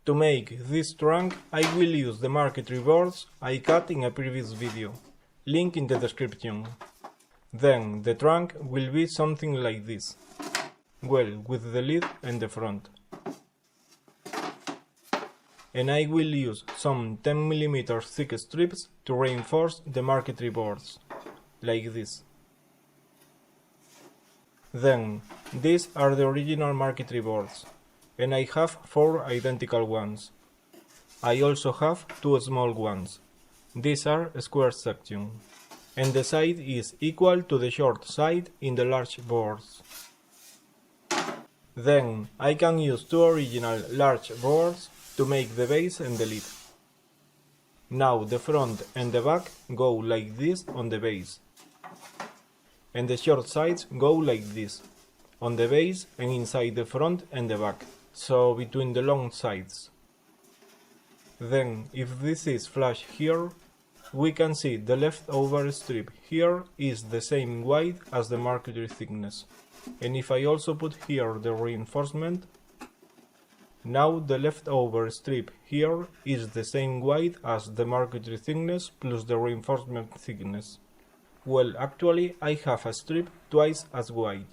To make this trunk, I will use the marquetry boards I cut in a previous video, link in the description. Then the trunk will be something like this, well, with the lid and the front. And I will use some 10 mm thick strips to reinforce the marquetry boards, like this. Then, these are the original marquetry boards, and I have 4 identical ones. I also have 2 small ones. These are square section, and the side is equal to the short side in the large boards. Then I can use 2 original large boards to make the base and the lid. Now the front and the back go like this on the base, and the short sides go like this, on the base and inside the front and the back, so between the long sides. Then, if this is flush here, we can see the leftover strip here is the same width as the marquetry thickness. And if I also put here the reinforcement, now the leftover strip here is the same width as the marquetry thickness plus the reinforcement thickness. Well, actually I have a strip twice as wide,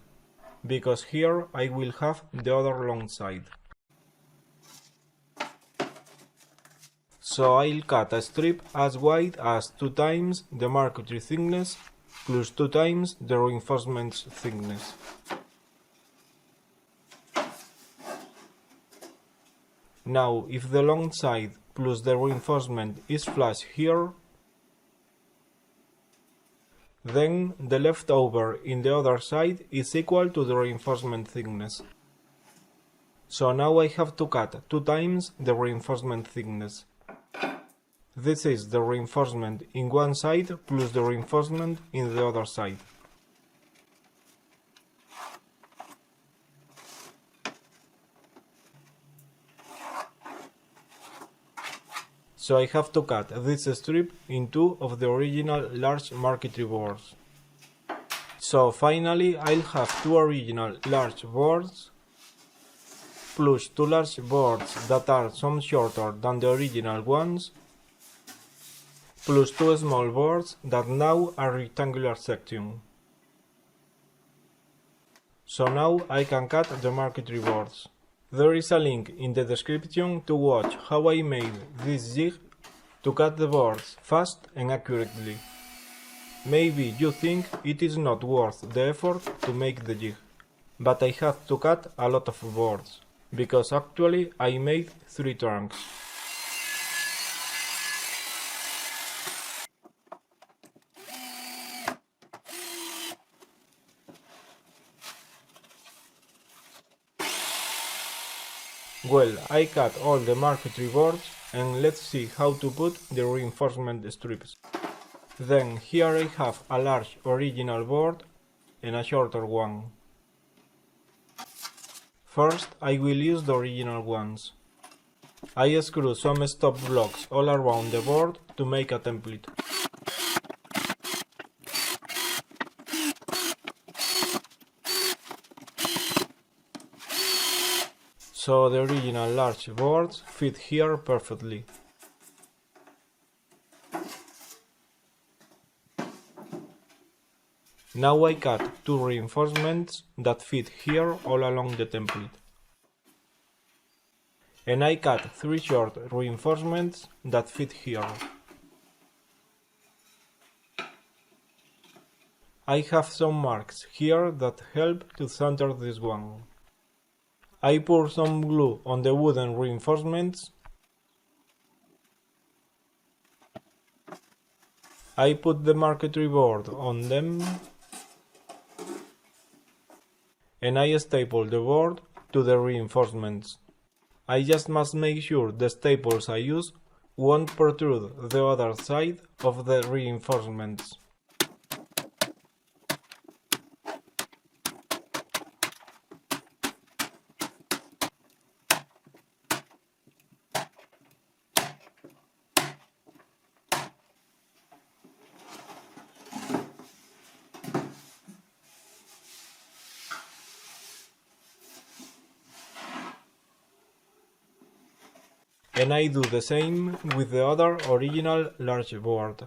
because here I will have the other long side. So I'll cut a strip as wide as 2 times the marquetry thickness plus 2 times the reinforcement thickness. Now, if the long side plus the reinforcement is flush here, then the leftover in the other side is equal to the reinforcement thickness. So now I have to cut 2 times the reinforcement thickness. This is the reinforcement in one side plus the reinforcement in the other side. So I have to cut this strip in 2 of the original large marquetry boards. So finally I'll have 2 original large boards plus 2 large boards that are some shorter than the original ones, plus 2 small boards that now are rectangular section. So now I can cut the marquetry boards. There is a link in the description to watch how I made this jig to cut the boards fast and accurately. Maybe you think it is not worth the effort to make the jig, but I had to cut a lot of boards, because actually I made 3 trunks. Well, I cut all the marquetry boards, and let's see how to put the reinforcement strips. Then here I have a large original board and a shorter one. First I will use the original ones. I screw some stop blocks all around the board to make a template. So the original large boards fit here perfectly. Now I cut 2 reinforcements that fit here all along the template. And I cut 3 short reinforcements that fit here. I have some marks here that help to center this one. I pour some glue on the wooden reinforcements. I put the marquetry board on them. And I staple the board to the reinforcements. I just must make sure the staples I use won't protrude the other side of the reinforcements. And I do the same with the other original large board.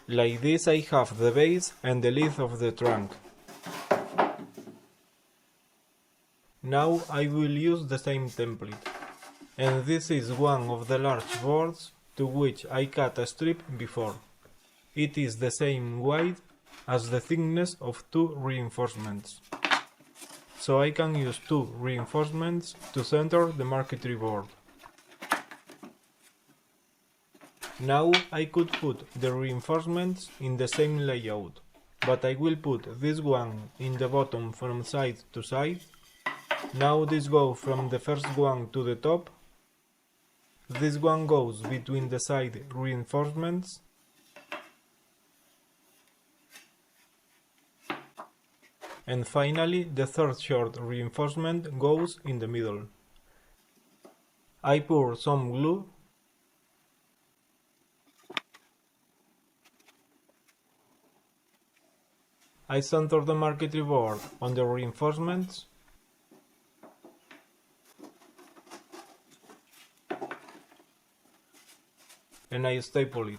Like this I have the base and the lid of the trunk. Now I will use the same template. And this is one of the large boards to which I cut a strip before. It is the same width as the thickness of two reinforcements. So I can use two reinforcements to center the marquetry board. Now I could put the reinforcements in the same layout, but I will put this one in the bottom from side to side. Now this goes from the first one to the top. This one goes between the side reinforcements. And finally the third short reinforcement goes in the middle. I pour some glue. I center the marquetry board on the reinforcements. And I staple it.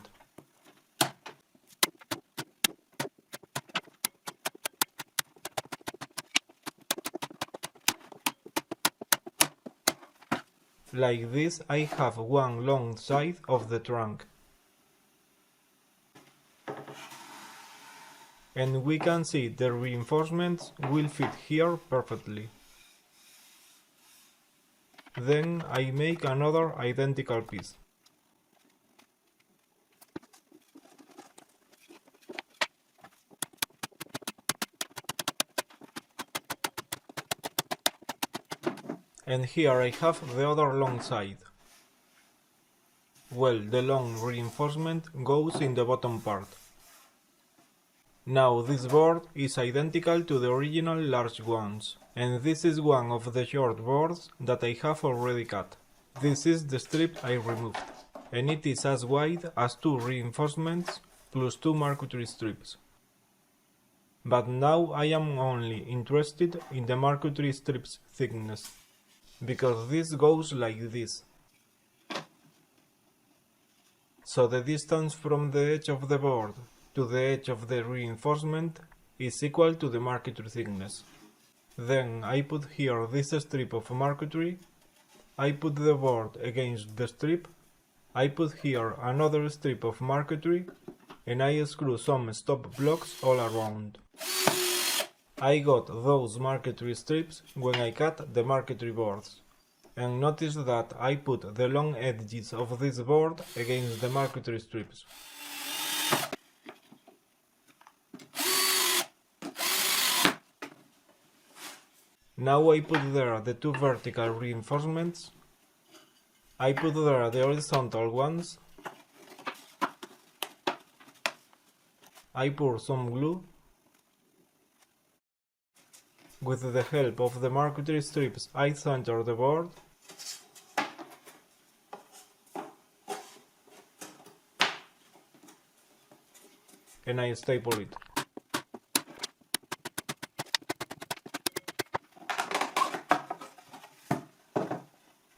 Like this I have one long side of the trunk. And we can see the reinforcements will fit here perfectly. Then I make another identical piece. And here I have the other long side. Well, the long reinforcement goes in the bottom part. Now this board is identical to the original large ones, and this is one of the short boards that I have already cut. This is the strip I removed, and it is as wide as two reinforcements plus two marquetry strips. But now I am only interested in the marquetry strips thickness, because this goes like this. So the distance from the edge of the board to the edge of the reinforcement is equal to the marquetry thickness. Then I put here this strip of marquetry, I put the board against the strip, I put here another strip of marquetry, and I screw some stop blocks all around. I got those marquetry strips when I cut the marquetry boards. And notice that I put the long edges of this board against the marquetry strips. Now I put there the two vertical reinforcements. I put there the horizontal ones. I pour some glue. With the help of the marquetry strips I center the board. And I staple it.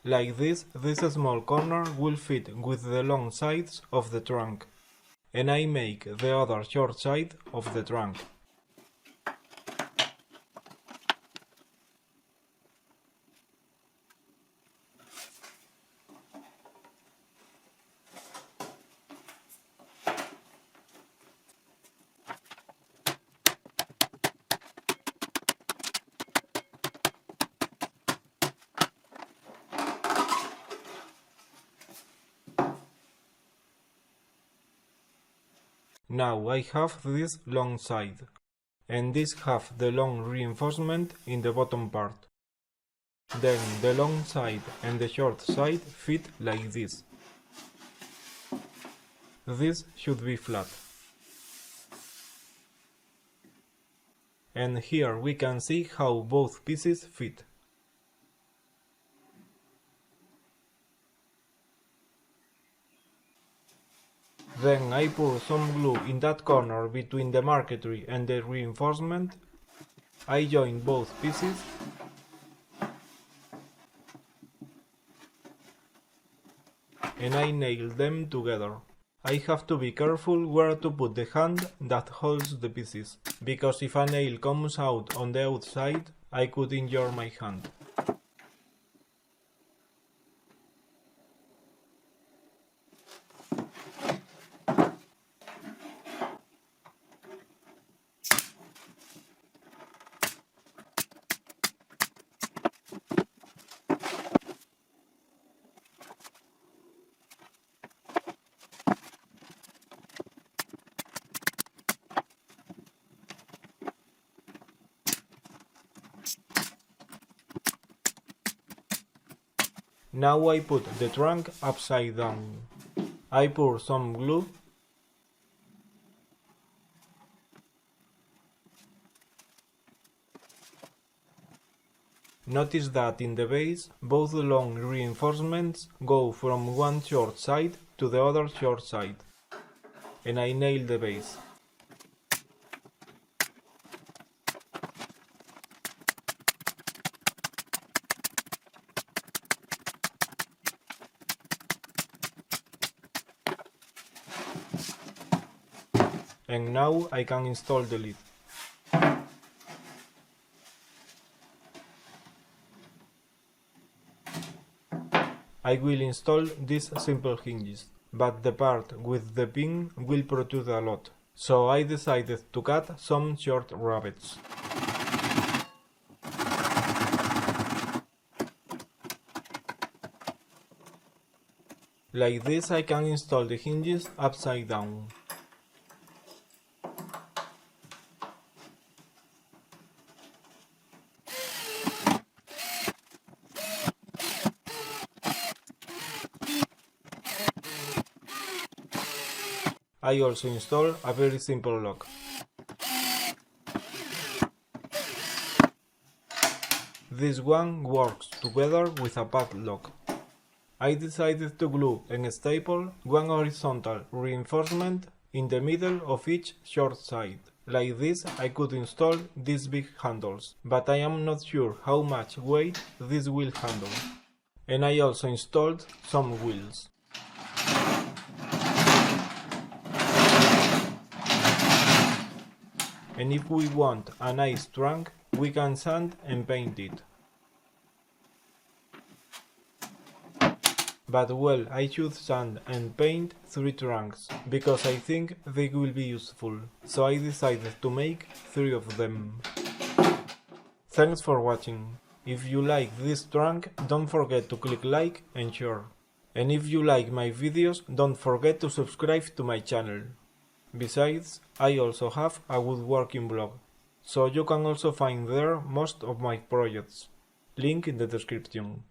Like this small corner will fit with the long sides of the trunk, and I make the other short side of the trunk. Now I have this long side, and this have the long reinforcement in the bottom part. Then the long side and the short side fit like this. this should be flat. And here we can see how both pieces fit. Then I pour some glue in that corner between the marquetry and the reinforcement. I join both pieces and I nail them together. I have to be careful where to put the hand that holds the pieces, because if a nail comes out on the outside, I could injure my hand. Now I put the trunk upside down. I pour some glue Notice that in the base, both long reinforcements go from one short side to the other short side, and I nail the base. And now I can install the lid. I will install these simple hinges, but the part with the pin will protrude a lot, so I decided to cut some short rivets. Like this I can install the hinges upside down. I also install a very simple lock. This one works together with a padlock. I decided to glue and staple one horizontal reinforcement in the middle of each short side. Like this I could install these big handles, but I am not sure how much weight this will handle. And I also installed some wheels. And if we want a nice trunk, we can sand and paint it. But well, I should sand and paint 3 trunks, because I think they will be useful, so I decided to make 3 of them. Thanks for watching. If you like this trunk, don't forget to click like and share. And if you like my videos, don't forget to subscribe to my channel. Besides, I also have a woodworking blog, so you can also find there most of my projects. Link in the description.